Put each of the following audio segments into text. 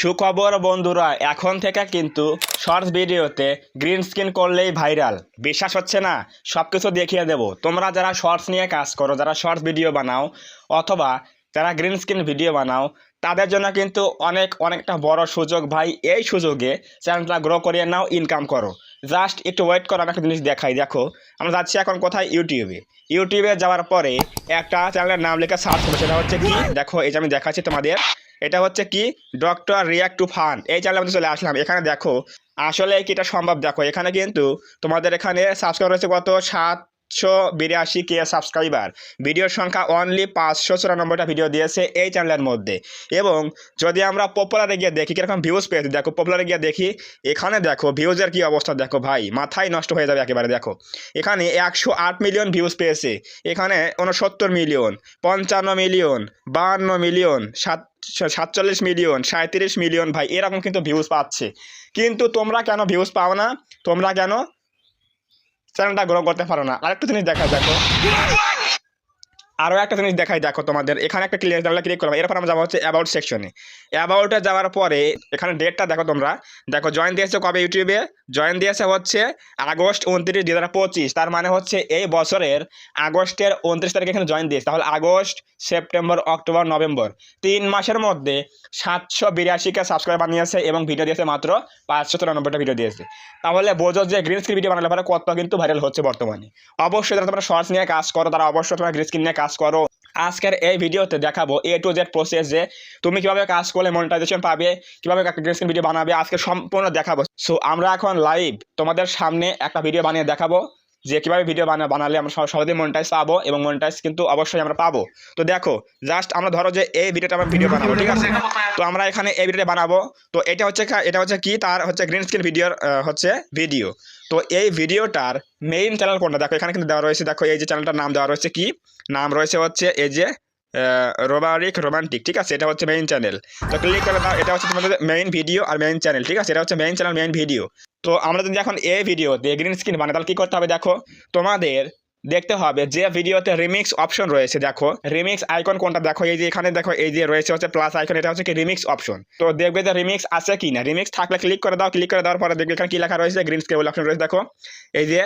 সুখবর বন্ধুরা, এখন থেকে কিন্তু শর্টস ভিডিওতে গ্রিন স্ক্রিন করলেই ভাইরাল। বিশ্বাস হচ্ছে না? সব কিছু দেখিয়ে দেবো। তোমরা যারা শর্টস নিয়ে কাজ করো, যারা শর্টস ভিডিও বানাও অথবা যারা গ্রিন স্ক্রিন ভিডিও বানাও, তাদের জন্য কিন্তু অনেকটা বড় সুযোগ ভাই। এই সুযোগে চ্যানেলটা গ্রো করিয়ে নাও, ইনকাম করো। জাস্ট একটু ওয়েট করো, আমি একটা জিনিস দেখাই। দেখো, আমরা যাচ্ছি এখন কোথায়? ইউটিউবে যাওয়ার পরে একটা চ্যানেলের নাম লিখে সার্চ করবো। সেটা হচ্ছে কি, দেখো এই যে আমি দেখাচ্ছি তোমাদের। এটা হচ্ছে কি, ডক্টর রিয়াক্ট টু ফান। এই চ্যানেলে আমি চলে আসলাম। এখানে দেখো আসলে কি এটা সম্ভব। দেখো এখানে কিন্তু তোমাদের এখানে সাবস্ক্রাইবার রয়েছে কত? 782K subscriber. ভিডিওর সংখ্যা অনলি 594টা ভিডিও দিয়েছে এই চ্যানেলের মধ্যে। এবং যদি আমরা পপুলারে গিয়ে দেখি কিরকম ভিউজ পেয়েছি, দেখো পপুলারে গিয়ে দেখি, এখানে দেখো ভিউজের কি অবস্থা। দেখো ভাই, মাথায় নষ্ট হয়ে যাবে একেবারে। দেখো এখানে 108 মিলিয়ন ভিউজ পেয়েছে, এখানে 69 million, 55 million, 52 million, 47 million, 37 million ভাই, এরকম কিন্তু ভিউজ পাচ্ছে। কিন্তু তোমরা কেন ভিউজ পাও না? তোমরা কেন চ্যানেলটা গ্রো করতে পারো না? আরেকটা জিনিস দেখা, দেখো আরও একটা জিনিস দেখাই। দেখো তোমাদের এখানে একটা ক্লিক করলাম। এরপর আমরা যাবো হচ্ছে অ্যাবাউট সেকশনে। অ্যাবাউটে যাওয়ার পরে এখানে ডেটটা দেখো তোমরা। দেখো জয়েন দিয়েছে কবে ইউটিউবে? জয়েন দিয়েছে হচ্ছে আগস্ট 29, 2025। তার মানে হচ্ছে এই বছরের আগস্টের 29 তারিখে এখানে জয়েন দিয়েছে। তাহলে আগস্ট, সেপ্টেম্বর, অক্টোবর, নভেম্বর, 3 মাসের মধ্যে 782K সাবস্ক্রাইবার বানিয়েছে এবং ভিডিও দিয়েছে মাত্র 593টা ভিডিও দিয়েছে। তাহলে বোঝো যে গ্রিন স্ক্রিন ভিডিও বানালে পরে কত কিন্তু ভাইরাল হচ্ছে বর্তমানে। অবশ্যই যারা তোমরা শর্টস নিয়ে কাজ করো, তারা অবশ্যই তোমরা গ্রিন স্ক্রিন নিয়ে কাজ করো। আজকের এই ভিডিওতে দেখাবো A to Z প্রসেস, যে তুমি কিভাবে কাজ করলে মনিটাইজেশন পাবে, কিভাবে গ্রিন স্ক্রিন ভিডিও বানাবে, আজকে সম্পূর্ণ দেখাবো। সো আমরা এখন লাইভ তোমাদের সামনে একটা ভিডিও বানিয়ে দেখাবো যে কিভাবে ভিডিও বানালে আমরা সহজেই মনিটাইজ পাবো, এবং মনিটাইজ কিন্তু অবশ্যই আমরা পাবো। তো দেখো জাস্ট আমরা ধরো যে এই ভিডিওটা আমরা ভিডিও বানাবো, ঠিক আছে? তো আমরা এখানে এই ভিডিওটা বানাবো। তো এটা হচ্ছে কি, তার হচ্ছে গ্রিন স্ক্রিন ভিডিওর হচ্ছে ভিডিও। তো এই ভিডিওটার মেইন চ্যানেল কোনটা? দেখো এখানে কিন্তু দেওয়া রয়েছে। দেখো এই যে চ্যানেলটার নাম দেওয়া রয়েছে, কি নাম রয়েছে? হচ্ছে এই যে রোমান্টিক, ঠিক আছে? এটা হচ্ছে মেইন চ্যানেল। তো ক্লিক করে দাও। এটা হচ্ছে তোমাদের মেইন ভিডিও আর মেইন চ্যানেল, ঠিক আছে? এটা হচ্ছে মেইন চ্যানেল, মেইন ভিডিও। তো আমরা যদি এখন এই ভিডিওতে গ্রিন স্ক্রিন বানাই, তাহলে কী করতে হবে? দেখো তোমাদের দেখতে হবে যে ভিডিওতে রিমিক্স অপশন রয়েছে। দেখো রিমিক্স আইকন কোনটা? দেখো এই যে এখানে দেখো এই যে রয়েছে হচ্ছে প্লাস আইকন, এটা হচ্ছে কি রিমিক্স অপশন। তো দেখবে যে রিমিক্স আছে কি না। রিমিক্স থাকলে ক্লিক করে দাও। ক্লিক করে দেওয়ার পরে দেখবে এখানে কি লেখা রয়েছে, গ্রিন স্ক্রিন অপশন রয়েছে। দেখো এই যে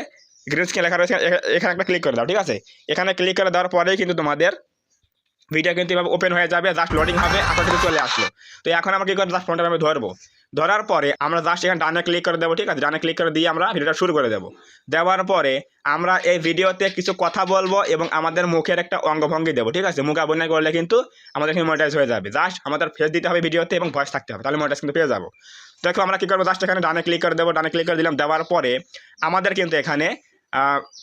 গ্রিন স্ক্রিন লেখা রয়েছে, এখানে একটা ক্লিক করে দাও, ঠিক আছে? এখানে ক্লিক করে দেওয়ার পরেই কিন্তু তোমাদের ভিডিও কিন্তু এভাবে ওপেন হয়ে যাবে। জাস্ট লোডিং হবে, আপনার কিন্তু চলে আসলো। তো এখন আমরা কি করে জাস্ট ফোনটা আমি ধরবো। ধরার পরে আমরা জাস্ট এখানে ডানে ক্লিক করে দেবো, ঠিক আছে? ডানে ক্লিক করে দিয়ে আমরা ভিডিওটা শুরু করে দেবো। দেওয়ার পরে আমরা এই ভিডিওতে কিছু কথা বলবো এবং আমাদের মুখের একটা অঙ্গভঙ্গি দেবো, ঠিক আছে? মুখ অভিনয় করলে কিন্তু আমাদের এখানে মনিটাইজ হয়ে যাবে। জাস্ট আমাদের ফেস দিতে হবে ভিডিওতে এবং ভয়েস থাকতে হবে, তাহলে মনিটাইজ কিন্তু পেয়ে যাবো। দেখো আমরা কী করবো, জাস্ট এখানে ডানে ক্লিক করে দেবো। ডানে ক্লিক করে দিলাম। দেওয়ার পরে আমাদের কিন্তু এখানে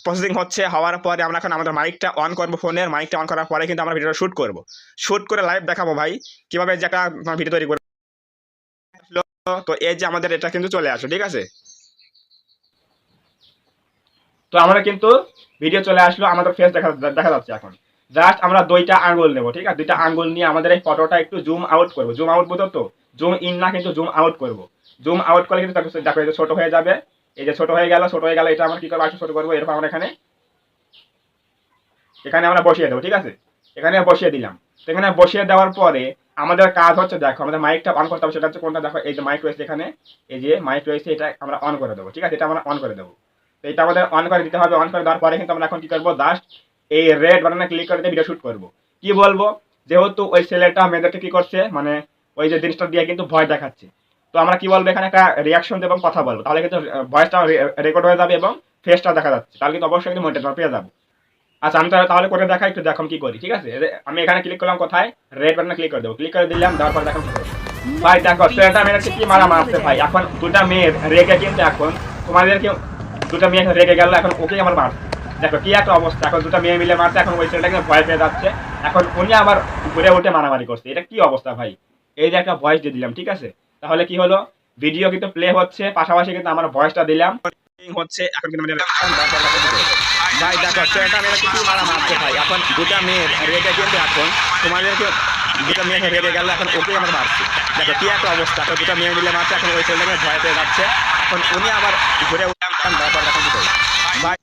প্রসেসিং হচ্ছে। হওয়ার পরে আমরা এখন আমাদের মাইকটা অন করবো। ফোনের মাইকটা অন করার পরে কিন্তু আমরা ভিডিওটা শ্যুট করবো। শ্যুট করে লাইভ দেখাবো ভাই কীভাবে যে একটা ভিডিও তৈরি করবো। তো এই যে আমাদের এটা কিন্তু চলে আসো, ঠিক আছে? তো আমরা কিন্তু ভিডিও চলে আসলো, আমাদের ফেস দেখা যাচ্ছে। এখন জাস্ট আমরা 2টা আঙ্গুল নেবো, ঠিক আছে? 2টা আঙ্গুল নিয়ে আমাদের এই ফটোটা একটু জুম আউট করবো। জুম আউট বোঝো তো? জুম ইন না, কিন্তু জুম আউট করবো। জুম আউট করলে কিন্তু দেখো এই যে ছোট হয়ে যাবে। এই যে ছোট হয়ে গেল, এটা আমরা কি করবো? একটু ছোট করবো। এরকম আমরা এখানে আমরা বসিয়ে দেবো, ঠিক আছে? এখানে বসিয়ে দিলাম। তো এখানে বসিয়ে দেওয়ার পরে আমাদের কাজ হচ্ছে, দেখো আমাদের মাইকটা অন করতে হবে। সেটা হচ্ছে কোনটা? দেখো এই যে মাইক রয়েছে এখানে, এই যে মাইক রয়েছে, এটা আমরা অন করে দেবো, ঠিক আছে? এটা আমরা অন করে দেবো। তো এটা আমাদের অন করে দিতে হবে। অন করে দেওয়ার পরে কিন্তু আমরা এখন কি করবো? জাস্ট এই রেড বাটনে ক্লিক করে দিয়ে ভিডিও শুট করবো। কি বলবো? যেহেতু ওই ছেলেটা মেয়েদেরকে কি করছে, মানে ওই যে জিনিসটা দিয়ে কিন্তু ভয় দেখাচ্ছে। তো আমরা কি বলবো? এখানে একটা রিয়াকশন দেবো এবং কথা বলবো, তাহলে কিন্তু ভয়েসটা রেকর্ড হয়ে যাবে এবং ফেসটা দেখা যাচ্ছে। তাহলে কিন্তু অবশ্যই কিন্তু মনিটাইজ পেয়ে যাবো। আচ্ছা আমি তাহলে করে দেখাই, একটু দেখো কি করি, ঠিক আছে? আমি এখানে ক্লিক করলাম, কোথায়? রেড বাটনে ক্লিক করে দেবো। ক্লিক করে দিলাম। দেওয়ার পর দেখো ভাই, দেখো ছেলেটা মেয়েকে কি মারা মারছে ভাই। এখন 2টা মেয়ে রেগে কিন্তু এখন তোমাদেরকে 2টা মেয়ে রেগে গেল, এখন ওকে আমার মারছে। দেখো কি একটা অবস্থা। এখন 2টা মেয়ে মিলে মারছে। এখন ওই ছেলেটাকে ভয় পেয়ে যাচ্ছে। এখন উনি আবার ঘুরে উঠে মারামারি করছে। এটা কি অবস্থা ভাই? এই যে একটা ভয়েস দিয়ে দিলাম, ঠিক আছে? তাহলে কি হলো? ভিডিও কিন্তু প্লে হচ্ছে, পাশাপাশি কিন্তু আমার ভয়েসটা দিলাম হচ্ছে। এখন কিন্তু ভাই দেখো ছেলেটা মেয়েকে কি মারা মারছে ভাই। এখন 2টা মেয়ের রেগে কিন্তু এখন তোমাদেরকে 2টা মেয়ে রেগে গেল, এখন ওকেই আমার মারছে। দেখো কি একটা অবস্থা। এখন 2টা মেয়ে মিলে মারছে। এখন ওই ছেলেটাকে ভয় পেয়ে যাচ্ছে। এখন উনি আবার ঘুরে উঠলাম। ভাই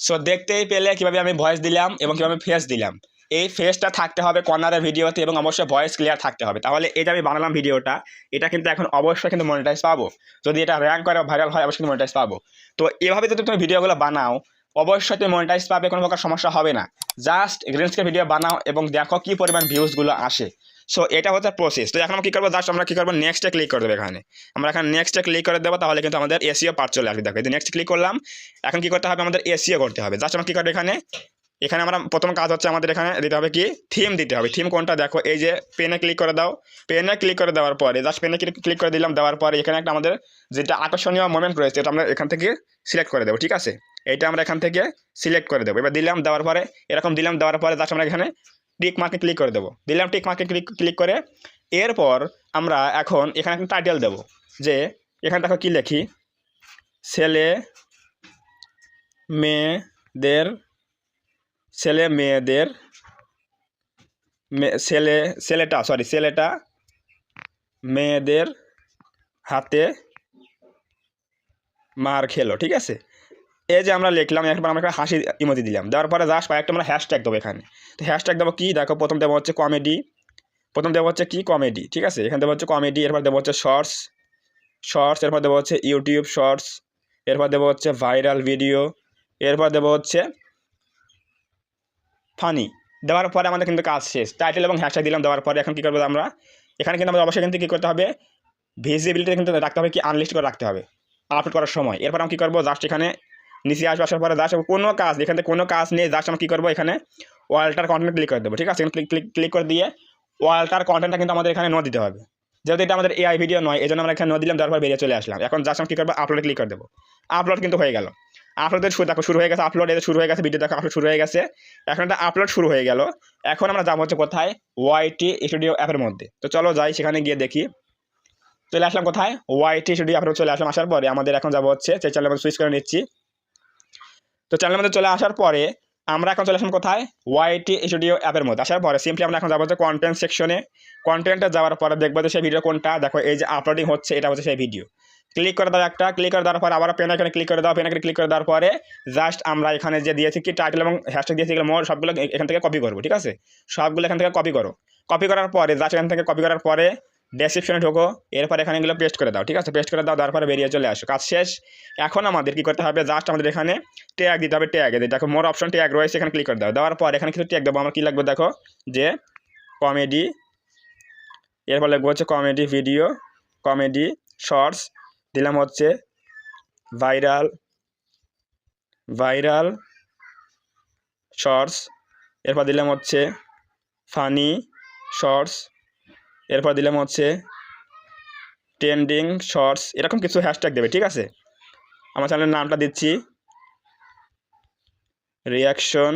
সো দেখতেই পেলে কিভাবে আমি ভয়েস দিলাম এবং কিভাবে ফেস দিলাম। এই ফেসটা থাকতে হবে কর্নারের ভিডিওতে এবং অবশ্যই ভয়েস ক্লিয়ার থাকতে হবে। তাহলে এই যে আমি বানালাম ভিডিওটা, এটা কিন্তু এখন অবশ্যই কিন্তু মনিটাইজ পাবো। যদি এটা র্যাঙ্ক করে ভাইরাল হয় অবশ্যই কিন্তু মনিটাইজ পাবো। তো এভাবে যদি তুমি ভিডিওগুলো বানাও অবশ্যই তুমি মনিটাইজ পাবে, কোনো প্রকার সমস্যা হবে না। জাস্ট গ্রিন স্ক্রিন ভিডিও বানাও এবং দেখো কি পরিমাণ ভিউজগুলো আসে। সো এটা হচ্ছে প্রসেস। তো এখন আমরা কী করবো, জাস্ট আমরা কী করবো, নেক্সটে ক্লিক করে দেবো। এখানে আমরা এখানে নেক্সটে ক্লিক করে দেবো, তাহলে কিন্তু আমাদের এসিও পার্ট চলে আসবে। দেখো এই যে নেক্সট ক্লিক করলাম। এখন কী করতে হবে, আমাদের এসিও করতে হবে। জাস্ট আমরা কী করবো, এখানে আমরা প্রথম কাজ হচ্ছে আমাদের এখানে দিতে হবে কি, থিম দিতে হবে। থিম কোনটা দেখো, এই যে পেনে ক্লিক করে দাও। পেনে ক্লিক করে দেওয়ার পরে জাস্ট পেনে ক্লিক করে দিলাম। দেওয়ার পরে এখানে একটা আমাদের যেটা আকর্ষণীয় মোমেন্ট রয়েছে এটা আমরা এখান থেকে সিলেক্ট করে দেবো। ঠিক আছে, এইটা আমরা এখান থেকে সিলেক্ট করে দেবো। এবার দিলাম, দেওয়ার পরে এরকম দিলাম। দেওয়ার পরে জাস্ট আমরা এখানে টিক মার্কে ক্লিক করে দেবো। দিলাম টিক মার্কে ক্লিক করে এরপর আমরা এখন এখানে একটা টাইটেল দেবো। যে এখানে দেখো কি লিখি, ছেলে মেয়েদের ছেলেটা মেয়েদের হাতে মার খেলো। ঠিক আছে, এই যে আমরা লিখলাম। এরপর আমরা একটা হাসি ইমোজি দিলাম। দেওয়ার পরে জাস্ট কয়েকটা আমরা হ্যাশট্যাগ দেবো এখানে। তো হ্যাশট্যাগ দেবো কি দেখো, প্রথম দেবো হচ্ছে কমেডি। ঠিক আছে, এখানে দেবো হচ্ছে কমেডি। এরপর দেবো হচ্ছে শর্টস। এরপর দেবো হচ্ছে ইউটিউব শর্টস। এরপর দেবো হচ্ছে ভাইরাল ভিডিও। এরপর দেবো হচ্ছে ফানি। দেওয়ার পরে আমাদের কিন্তু কাজ শেষ। টাইটেল এবং হ্যাশট্যাগ দিলাম। দেওয়ার পরে এখন কী করবো আমরা, এখানে কিন্তু আমাদের অবশ্যই কিন্তু কী করতে হবে, ভিজিবিলিটি কিন্তু রাখতে হবে কি, আনলিস্ট করে রাখতে হবে আপলোড করার সময়। এরপর আমরা কী করবো, জাস্ট এখানে নিচে আসার পরে জাস্ট কোনো কাজ, এখান থেকে কোনো কাজ নেই। জাস্ট আমরা কী করবো, এখানে ওয়াল্টার কন্টেন্ট ক্লিক করে দেবো। ঠিক আছে, ক্লিক করে দিয়ে ওয়াল্টার কন্টেন্টটা কিন্তু আমাদের এখানে দিতে হবে। যেহেতু এটা আমাদের এআই ভিডিও নয়, এই জন্য আমরা এখানে দিলাম। তারপর বেরিয়ে চলে আসলাম। এখন জাস্ট আমরা কী করবো, আপলোডে ক্লিক করে দেবো। আপলোড কিন্তু হয়ে গেল। আপলোডের দেখো শুরু হয়ে গেছে। আপলোড এদের শুরু হয়ে গেছে, ভিডিও দেখো আপলোড শুরু হয়ে গেছে। এখন এটা আপলোড শুরু হয়ে গেল। এখন আমরা যাবো হচ্ছে কোথায়, ওয়াইটি স্টুডিও অ্যাপের মধ্যে। তো চলো যাই, সেখানে গিয়ে দেখি। চলে আসলাম কোথায়, ওয়াইটি স্টুডিও অ্যাপে চলে আসলাম। আসার পরে আমাদের এখন যাবো হচ্ছে সেই চ্যানেলের মধ্যে সুইচ করে নিচ্ছি। তো চ্যানেলের মধ্যে চলে আসার পরে আমরা এখন চলে আসলাম কোথায়, ওয়াইটি স্টুডিও অ্যাপের মধ্যে। আসার পরে সিম্পলি আমরা এখন যাবো হচ্ছে কন্টেন্ট সেকশনে। কন্টেন্টে যাওয়ার পরে দেখবো যে সেই ভিডিও কোনটা। দেখো এই যে আপলোডিং হচ্ছে, এটা হচ্ছে সেই ভিডিও। ক্লিক করে দাও একটা। ক্লিক করে দেওয়ার পরে আবার পেন আইকনে ক্লিক করে দাও। পেন আইকনে ক্লিক করে দেওয়ার পরে জাস্ট আমরা এখানে যে দিয়েছি কি টাইটেল এবং হ্যাশট্যাগ দিয়েছি, এগুলো সবগুলো এখান থেকে কপি করবো। ঠিক আছে, সবগুলো এখান থেকে কপি করো। কপি করার পরে জাস্ট এখান থেকে কপি করার পরে ডেসক্রিপশনে ঢোকো। এরপর এখানে এগুলো পেস্ট করে দাও। ঠিক আছে, পেস্ট করে দাও। তারপরে বেরিয়ে চলে আসো, কাজ শেষ। এখন আমাদের কি করতে হবে, জাস্ট আমাদের এখানে ট্যাগ দিতে হবে। ট্যাগ দেখো মোর অপশন ট্যাগ রয়েছে, এখানে ক্লিক করে দাও। দেওয়ার পর এখানে কিছু ট্যাগ দেবো। আমার কী লাগবে দেখো, যে কমেডি। এরপর লাগবে হচ্ছে কমেডি ভিডিও, কমেডি শর্টস। দিলাম হচ্ছে ভাইরাল শর্টস। এরপর দিলাম হচ্ছে ফানি শর্টস। এরপর দিলাম হচ্ছে ট্রেন্ডিং শর্টস। এরকম কিছু হ্যাশট্যাগ দেবে। ঠিক আছে, আমার চ্যানেলের নামটা দিচ্ছি রিয়াকশন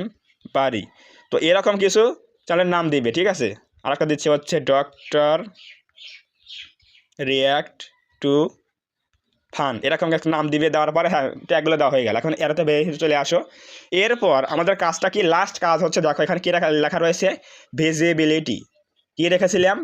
বাড়ি। তো এরকম কিছু চ্যানেলের নাম দিবে। ঠিক আছে, আরেকটা দিচ্ছি হচ্ছে ডক্টর রিয়াক্ট টু ফান। এরকম একটা নাম দিবে। দেওয়ার পরে হ্যাঁ ট্যাগগুলো দেওয়া হয়ে গেল। এখন এরাতে বেরিয়ে চলে আসো। এরপর আমাদের কাজটা কি, লাস্ট কাজ হচ্ছে দেখো এখানে কী লেখা রয়েছে, ভিজিবিলিটি। কী রেখেছিলাম,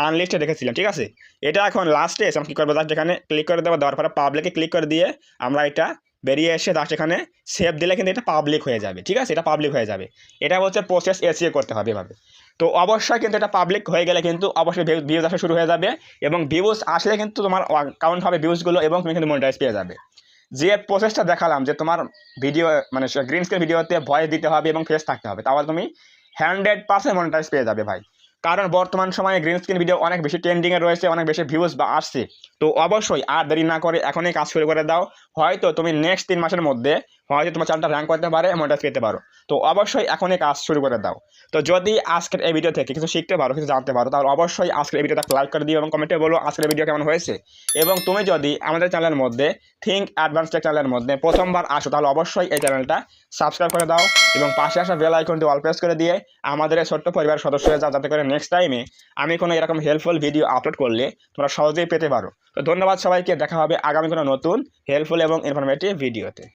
আনলিস্টে রেখেছিলাম। ঠিক আছে, এটা এখন লাস্টে এসে আমরা কী করবো, জাস্ট এখানে ক্লিক করে দেবো। দেওয়ার পরে পাবলিকে ক্লিক করে দিয়ে আমরা এটা বেরিয়ে এসে জাস্ট এখানে সেভ দিলে কিন্তু এটা পাবলিক হয়ে যাবে। ঠিক আছে, এটা পাবলিক হয়ে যাবে। এটা হচ্ছে প্রসেস, এসিও করতে হবে এভাবে। তো অবশ্যই কিন্তু এটা পাবলিক হয়ে গেলে কিন্তু অবশ্যই ভিউজ আসা শুরু হয়ে যাবে। এবং ভিউজ আসলে কিন্তু তোমার কাউন্ট হবে ভিউজগুলো এবং তুমি কিন্তু মনিটাইজ পেয়ে যাবে। যে প্রসেসটা দেখালাম যে তোমার ভিডিও মানে গ্রিন স্ক্রিন ভিডিওতে ভয়েস দিতে হবে এবং ফেস থাকতে হবে, তাহলে তুমি 100% মনিটাইজ পেয়ে যাবে ভাই। কারণ বর্তমান সময়ে গ্রিন স্ক্রিন ভিডিও অনেক বেশি ট্রেন্ডিংয়ে রয়েছে, অনেক বেশি ভিউজ বা আসছে। তো অবশ্যই আর দেরি না করে এখনই কাজ শুরু করে দাও। হয়তো তুমি নেক্সট 3 মাসের মধ্যে হয়তো তোমার চ্যানেলটা র্যাঙ্ক করতে পারে, মনিটাইজ পেতে পারো। তো অবশ্যই এখনই কাজ শুরু করে দাও। তো যদি আজকের এই ভিডিও থেকে কিছু শিখতে পারো, কিছু জানতে পারো, তাহলে অবশ্যই আজকের এই ভিডিওটা লাইক করে দিও এবং কমেন্টে বলো আজকের ভিডিও কেমন হয়েছে। এবং তুমি যদি আমাদের চ্যানেলের মধ্যে থিঙ্ক অ্যাডভান্স টেক চ্যানেলের মধ্যে প্রথমবার আসো, তাহলে অবশ্যই এই চ্যানেলটা সাবস্ক্রাইব করে দাও এবং পাশে আসা বেল আইকনটি অল প্রেস করে দিয়ে আমাদের এই ছোট্ট পরিবারের সদস্য হয়ে যাও, যাতে করে নেক্সট টাইমে আমি কোনো এরকম হেল্পফুল ভিডিও আপলোড করলে তোমরা সহজেই পেতে পারো। তো ধন্যবাদ সবাইকে, দেখা হবে আগামী কোনো নতুন হেল্পফুল এবং ইনফরমেটিভ ভিডিওতে।